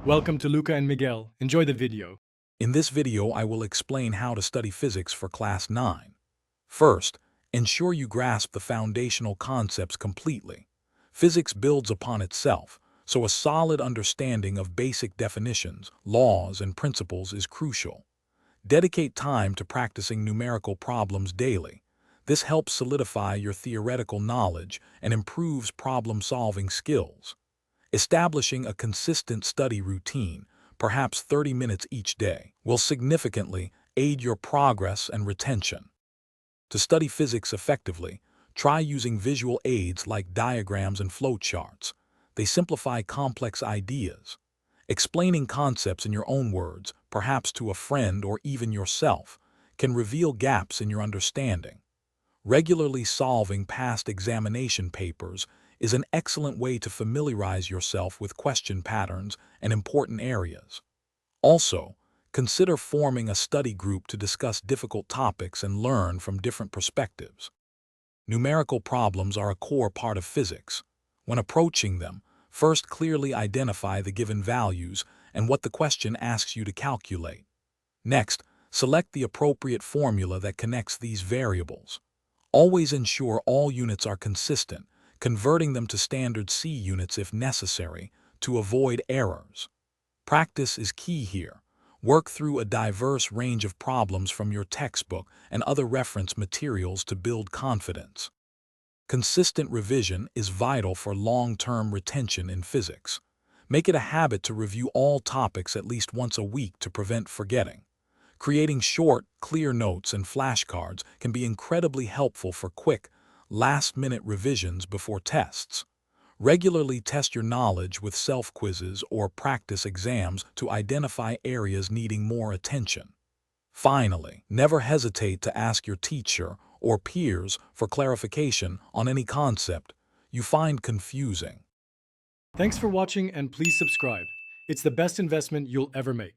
Welcome to Luca and Miguel. Enjoy the video. In this video, I will explain how to study physics for Class 9. First, ensure you grasp the foundational concepts completely. Physics builds upon itself, so a solid understanding of basic definitions, laws, and principles is crucial. Dedicate time to practicing numerical problems daily. This helps solidify your theoretical knowledge and improves problem-solving skills. Establishing a consistent study routine, perhaps 30 minutes each day, will significantly aid your progress and retention. To study physics effectively, try using visual aids like diagrams and flowcharts. They simplify complex ideas. Explaining concepts in your own words, perhaps to a friend or even yourself, can reveal gaps in your understanding. Regularly solving past examination papers is an excellent way to familiarize yourself with question patterns and important areas. Also, consider forming a study group to discuss difficult topics and learn from different perspectives. Numerical problems are a core part of physics. When approaching them, first clearly identify the given values and what the question asks you to calculate. Next, select the appropriate formula that connects these variables. Always ensure all units are consistent, converting them to standard C units if necessary, to avoid errors. Practice is key here. Work through a diverse range of problems from your textbook and other reference materials to build confidence. Consistent revision is vital for long-term retention in physics. Make it a habit to review all topics at least once a week to prevent forgetting. Creating short, clear notes and flashcards can be incredibly helpful for quick, last-minute revisions before tests. Regularly test your knowledge with self-quizzes or practice exams to identify areas needing more attention. Finally, never hesitate to ask your teacher or peers for clarification on any concept you find confusing. Thanks for watching and please subscribe. It's the best investment you'll ever make.